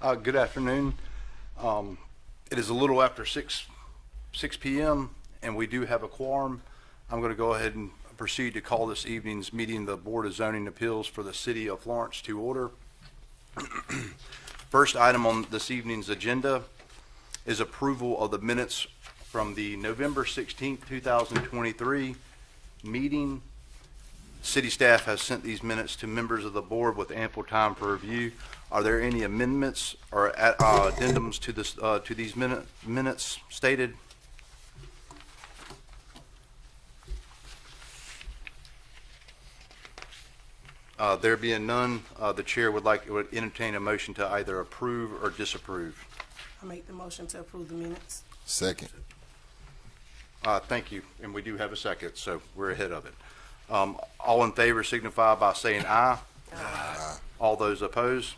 Good afternoon. It is a little after 6 p.m. and we do have a quorum. I'm going to go ahead and proceed to call this evening's meeting of the Board of Zoning Appeals for the City of Florence to order. First item on this evening's agenda is approval of the minutes from the November 16th, 2023 meeting. City staff has sent these minutes to members of the board with ample time for review. Are there any amendments or addendums to this to these minutes stated? There being none, the chair would entertain a motion to either approve or disapprove. I make the motion to approve the minutes. Second. Thank you, and we do have a second, so we're ahead of it. All in favor signify by saying aye. Aye. All those opposed?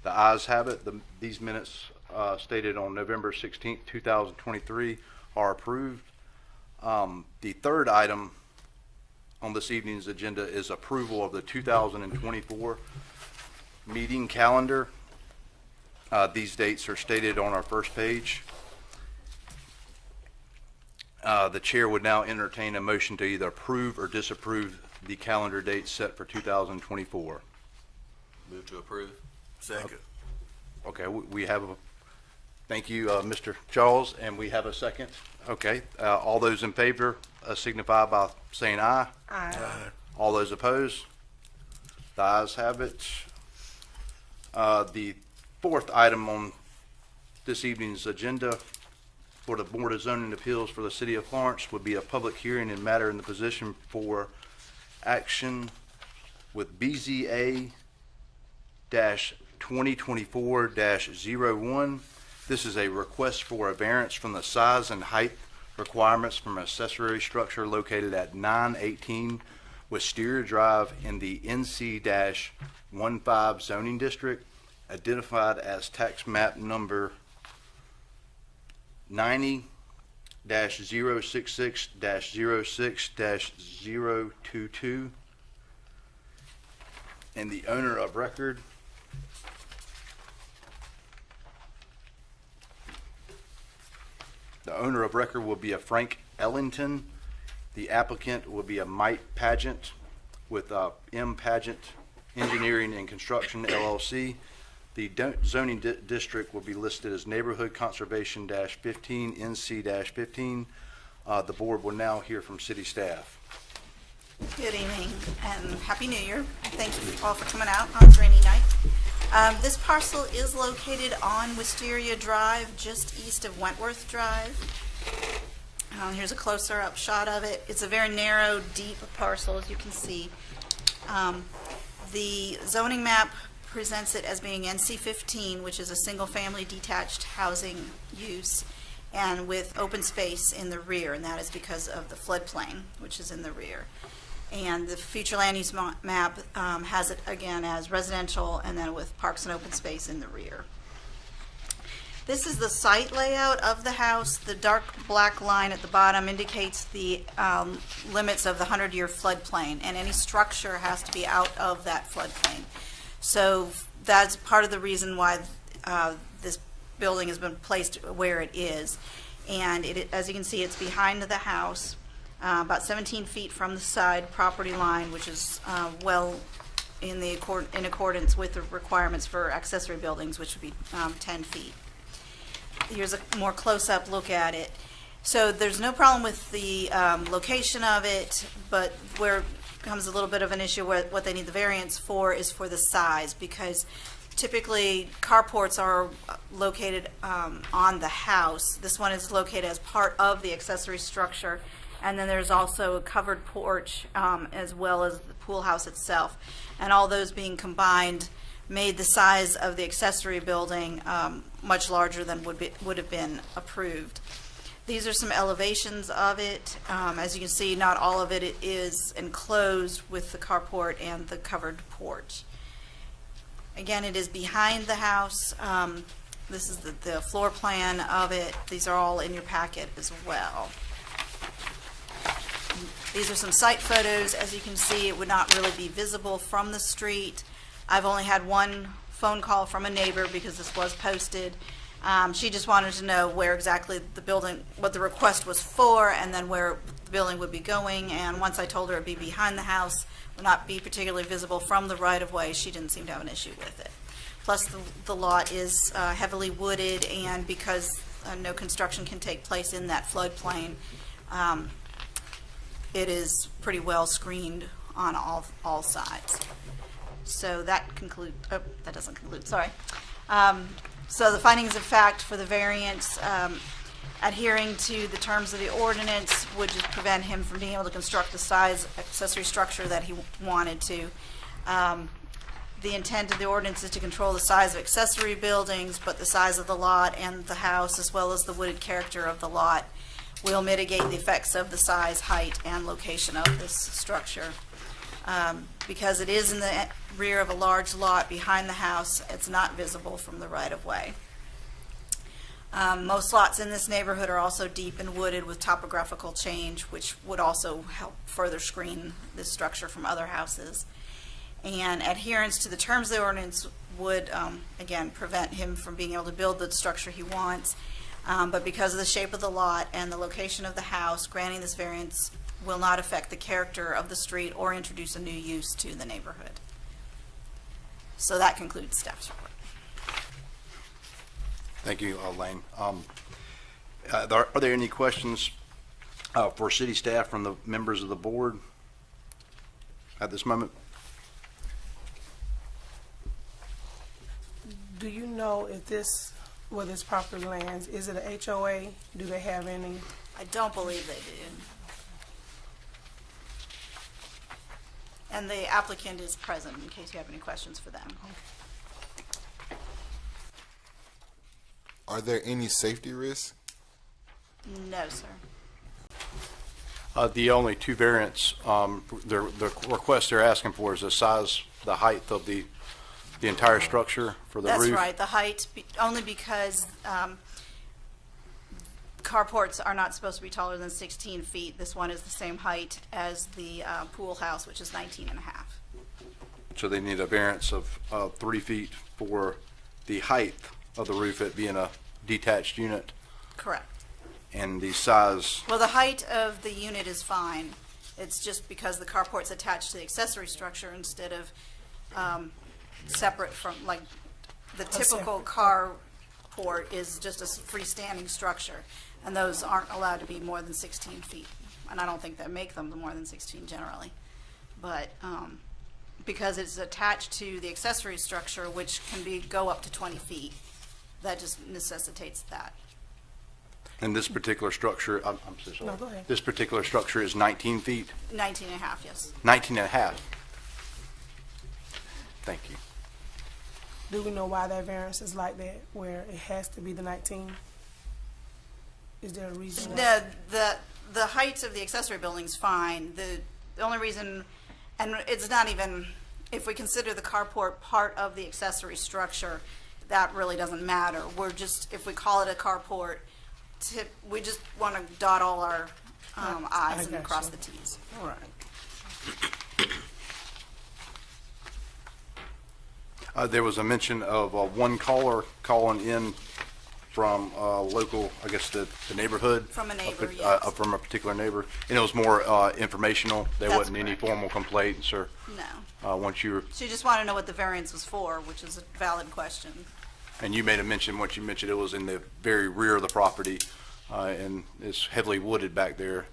The ayes have it. These minutes stated on November 16th, 2023 are approved. The third item on this evening's agenda is approval of the 2024 meeting calendar. These dates are stated on our first page. The chair would now entertain a motion to either approve or disapprove the calendar dates set for 2024. Move to approve. Second. Okay, we have a, thank you, Mr. Charles, and we have a second. Okay, all those in favor signify by saying aye. Aye. All those opposed? The ayes have it. The fourth item on this evening's agenda for the Board of Zoning Appeals for the City of Florence would be a public hearing and matter in the position for action with BZA-2024-01. This is a request for a variance from the size and height requirements from an accessory structure located at 918 Wisteria Drive in the NC-15 zoning district, identified as tax map number 90-066-06-022, and the owner of record will be a Frank Ellington. The applicant will be a Mike Pageant with M Pageant Engineering and Construction LLC. The zoning district will be listed as Neighborhood Conservation-15 NC-15. The board will now hear from city staff. Good evening and Happy New Year. Thank you all for coming out on this rainy night. This parcel is located on Wisteria Drive, just east of Wentworth Drive. Here's a closer up shot of it. It's a very narrow, deep parcel, as you can see. The zoning map presents it as being NC-15, which is a single-family detached housing use, and with open space in the rear, and that is because of the floodplain, which is in the rear. And the future land use map has it again as residential, and then with parks and open space in the rear. This is the site layout of the house. The dark black line at the bottom indicates the limits of the 100-year floodplain, and any structure has to be out of that floodplain. So that's part of the reason why this building has been placed where it is. And as you can see, it's behind the house, about 17 feet from the side property line, which is well in accordance with the requirements for accessory buildings, which would be 10 feet. Here's a more close-up look at it. So there's no problem with the location of it, but where comes a little bit of an issue where what they need the variance for is for the size, because typically carports are located on the house. This one is located as part of the accessory structure, and then there's also a covered porch as well as the pool house itself, and all those being combined made the size of the accessory building much larger than would have been approved. These are some elevations of it. As you can see, not all of it is enclosed with the carport and the covered porch. Again, it is behind the house. This is the floor plan of it. These are all in your packet as well. These are some site photos. As you can see, it would not really be visible from the street. I've only had one phone call from a neighbor because this was posted. She just wanted to know where exactly the building, what the request was for, and then where the building would be going. And once I told her it'd be behind the house, would not be particularly visible from the right-of-way, she didn't seem to have an issue with it. Plus, the lot is heavily wooded, and because no construction can take place in that floodplain, it is pretty well screened on all sides. So that doesn't conclude, sorry. So the findings of fact for the variance, adhering to the terms of the ordinance would just prevent him from being able to construct the size accessory structure that he wanted to. The intent of the ordinance is to control the size of accessory buildings, but the size of the lot and the house, as well as the wooded character of the lot, will mitigate the effects of the size, height, and location of this structure. Because it is in the rear of a large lot behind the house, it's not visible from the right-of-way. Most lots in this neighborhood are also deep and wooded with topographical change, which would also help further screen this structure from other houses. And adherence to the terms of the ordinance would, again, prevent him from being able to build the structure he wants. But because of the shape of the lot and the location of the house, granting this variance will not affect the character of the street or introduce a new use to the neighborhood. So that concludes staff's report. Thank you, Lane. Are there any questions for city staff from the members of the board at this moment? Do you know if where this property lands, is it a HOA? Do they have any? I don't believe they do. And the applicant is present in case you have any questions for them. Are there any safety risks? No, sir. The only two variants, the request they're asking for is the size, the height of the entire structure for the roof. That's right, the height, only because carports are not supposed to be taller than 16 feet. This one is the same height as the pool house, which is 19 and a half. So they need a variance of 3 feet for the height of the roof, it being a detached unit, Correct. and the size. Well, the height of the unit is fine. It's just because the carport's attached to the accessory structure instead of separate from, like, the typical carport is just a freestanding structure, and those aren't allowed to be more than 16 feet. And I don't think they make them more than 16 generally. But because it's attached to the accessory structure, which can go up to 20 feet, that just necessitates that. And this particular structure, I'm so sorry. No, go ahead. This particular structure is 19 feet, 19 and a half, yes. 19 and a half. Thank you. Do we know why that variance is like that, where it has to be the 19? Is there a reason? Why? The height of the accessory building's fine. The only reason, and it's not even, if we consider the carport part of the accessory structure, that really doesn't matter. We're just, if we call it a carport, we just want to dot all our I's and got cross you. the T's. All right. There was a mention of one caller calling in from local, I guess the neighborhood. From a neighbor, yes. From a particular neighbor. And it was more informational. There That's wasn't any correct. formal complaints or No. once you, She just wanted to know what the variance was for, which is a valid question. and you made a mention, once you mentioned it was in the very rear of the property and it's heavily wooded back there.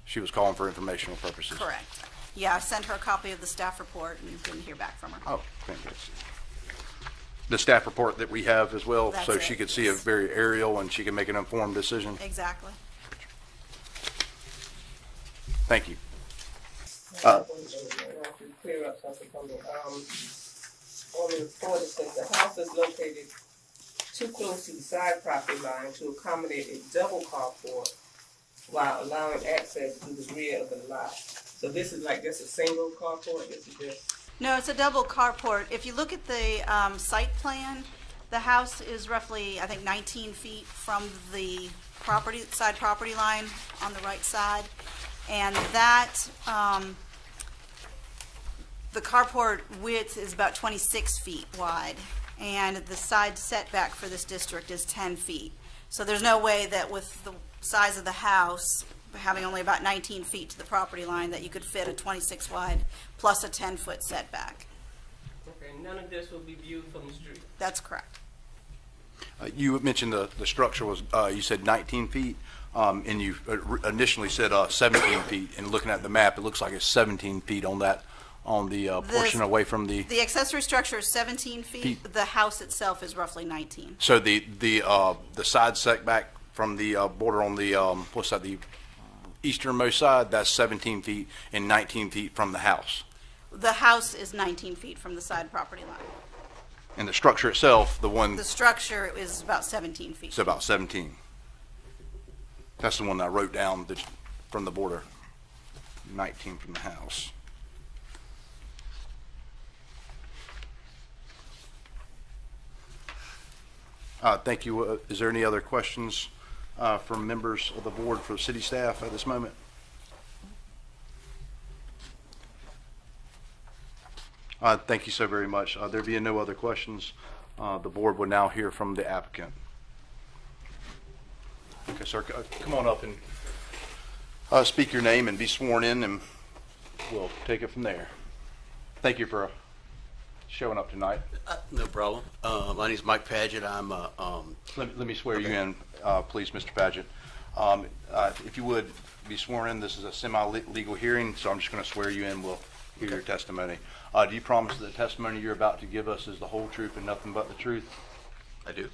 She was calling for informational purposes. Correct. Yeah, I sent her a copy of the staff report and didn't hear back from her. Oh, fantastic. The staff report that we have as well, That's so it, she could see it yes. very aerial and she can make an informed decision. Exactly. Thank you. Clear up something for me. On the report, it says the house is located too close to the side property line to accommodate a double carport while allowing access to the rear of the lot. So this is like just a single carport, this is just. No, it's a double carport. If you look at the site plan, the house is roughly, I think, 19 feet from the side property line on the right side. And that The carport width is about 26 feet wide, and the side setback for this district is 10 feet. So there's no way that with the size of the house, having only about 19 feet to the property line, that you could fit a 26 wide plus a 10-foot setback. Okay, none of this will be viewed from the street. That's correct. You mentioned the structure was, you said 19 feet, and you initially said 17 feet. And looking at the map, it looks like it's 17 feet on that, on the portion away from the, The accessory structure is 17 feet. Feet. The house itself is roughly 19. so the side setback from the border on the, what's that, the easternmost side, that's 17 feet and 19 feet from the house. The house is 19 feet from the side property line. And the structure itself, the one, The structure is about 17 feet. it's about 17. That's the one I wrote down that's from the border, 19 from the house. Thank you. Is there any other questions from members of the board for the city staff at this moment? Thank you so very much. There being no other questions, the board will now hear from the applicant. Okay, sir, come on up and speak your name and be sworn in, and we'll take it from there. Thank you for showing up tonight. No problem. My name's Mike Paget. I'm Let me swear you in, please, Mr. Paget. If you would be sworn in, this is a semi-legal hearing, so I'm just going to swear you in. We'll hear your testimony. Do you promise that the testimony you're about to give us is the whole truth and nothing but the truth? I do.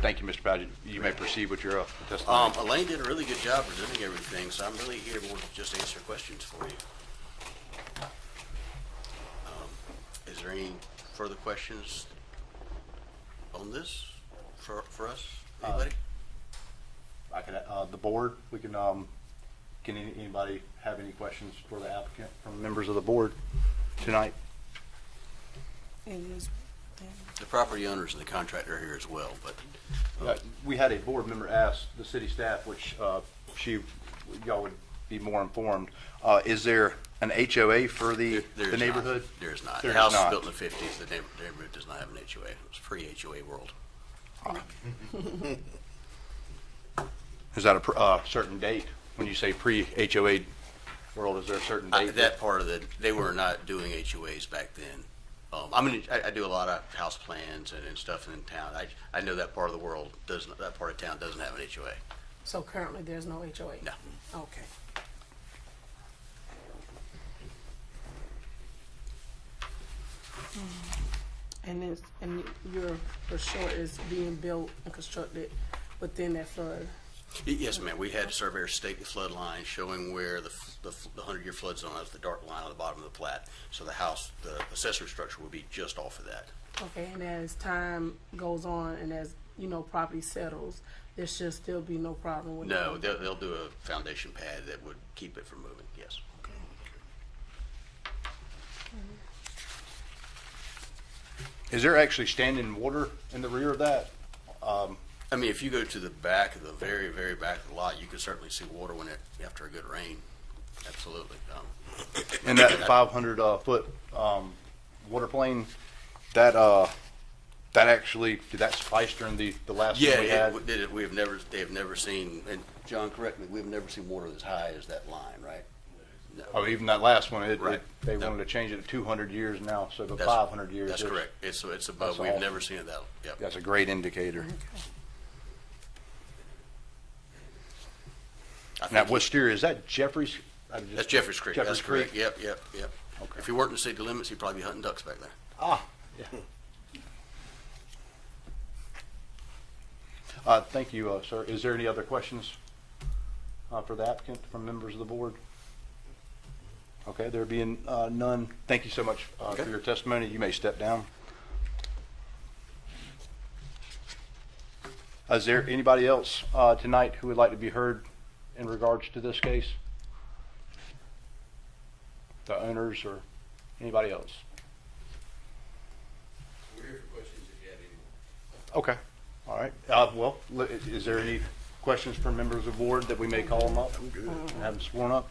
Thank you, Mr. Paget. You may proceed with your testimony. Elaine did a really good job presenting everything, so I'm really here more to just answer questions for you. Is there any further questions on this for us? Anybody? I can, the board, we can anybody have any questions for the applicant from members of the board tonight? It is. The property owners and the contractor are here as well, but We had a board member ask the city staff, which y'all would be more informed. Is there an HOA for the there's neighborhood? Not. There's not. There's The house not. was built in the 50s. The neighborhood does not have an HOA. It was pre-HOA world. Is that a certain date? When you say pre-HOA world, is there a certain date? That part of they were not doing HOAs back then. I do a lot of house plans and stuff in town. I know that part of the world that part of town doesn't have an HOA. So currently, there's no HOA? No. Okay. And you're for sure is being built and constructed within that flood? Yes, ma'am. We had surveyors stake the flood line showing where the 100-year flood zone is, the dark line on the bottom of the plat. So the house, the accessory structure will be just off of that. Okay, and as time goes on and as, property settles, there should still be no problem with No, that? they'll do a foundation pad that would keep it from moving, yes. Is there actually standing water in the rear of that? I mean, if you go to the back of the very, very back of the lot, you can certainly see water after a good rain. Absolutely. And that 500 foot water plane, that actually, did that suffice during the last one we had? Yeah, they have never seen, and John, correct me, we've never seen water as high as that line, right? No. Oh, even that last one, Right. they No. wanted to change it to 200 years now, so the That's- 500 years. That's correct. It's above. that's We've all. never seen it that. Yep. That's a great indicator. I Now, think Wisteria, is that Jeffries? that's Jeffers Creek. Jeffers That's correct. Creek? Yep. Okay. If he weren't in city limits, he'd probably be hunting ducks back there. Ah, yeah. Thank you, sir. Is there any other questions for the applicant from members of the board? Okay, there being none, thank you so much for Okay. your testimony. You may step down. Is there anybody else tonight who would like to be heard in regards to this case? The owners or anybody else? We're here for questions if you have any. Okay, all right. Well, is there any questions from members of the board that we may call them up? And have them sworn up?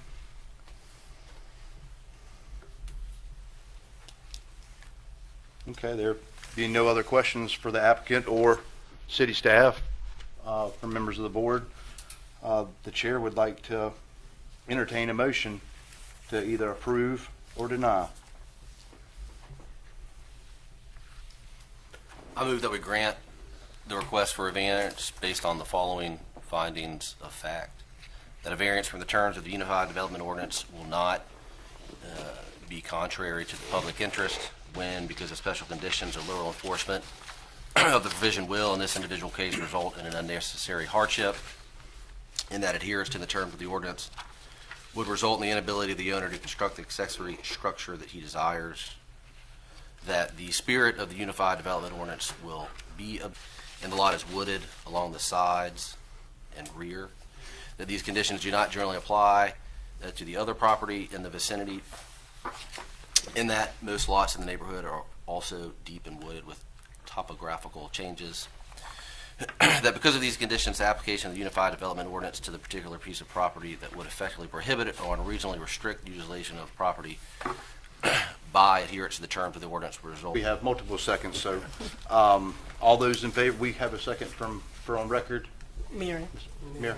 Okay, there being no other questions for the applicant or city staff, from members of the board, the chair would like to entertain a motion to either approve or deny. I move that we grant the request for a variance based on the following findings of fact. That a variance from the terms of the Unified Development Ordinance will not be contrary to the public interest when, because of special conditions or literal enforcement of the provision will, in this individual case, result in an unnecessary hardship, and that adherence to the terms of the ordinance would result in the inability of the owner to construct the accessory structure that he desires. That the spirit of the Unified Development Ordinance will be, and the lot is wooded along the sides and rear. That these conditions do not generally apply to the other property in the vicinity, and that most lots in the neighborhood are also deep and wooded with topographical changes. That because of these conditions, the application of the Unified Development Ordinance to the particular piece of property that would effectively prohibit it or unreasonably restrict utilization of property by adherence to the terms of the ordinance will result. We have multiple seconds, so all those in favor, we have a second for on record. Miriam. Mir.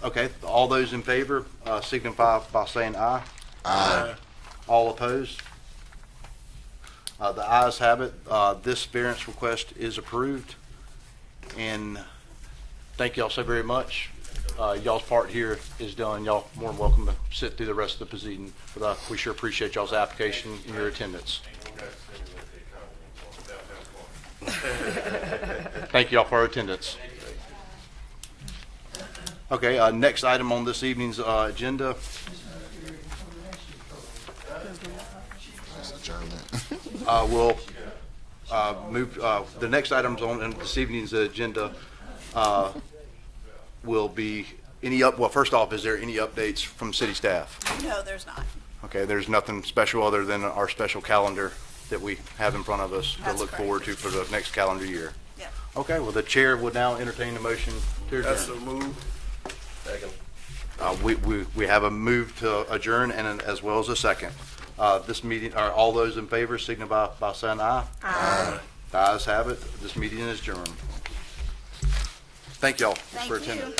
Okay, all those in favor signify by saying aye. Aye. All opposed? The ayes have it. This variance request is approved. And thank y'all so very much. Y'all's part here is done. Y'all more than welcome to sit through the rest of the proceeding. But we sure appreciate y'all's application and your attendance. Thank y'all for our attendance. Okay, next item on this evening's agenda. That's adjournment. We'll move, the next items on this evening's agenda will be well, first off, is there any updates from city staff? No, there's not. Okay, there's nothing special other than our special calendar that we have in front of us to That's look correct. forward to for the next calendar year. Yep. Okay, well, the chair would now entertain a motion to adjourn. move. Second. We have a move to adjourn and as well as a second. This meeting, all those in favor signify by saying aye. Aye. The ayes have it. This meeting is adjourned. Thank y'all for Thank attending. you.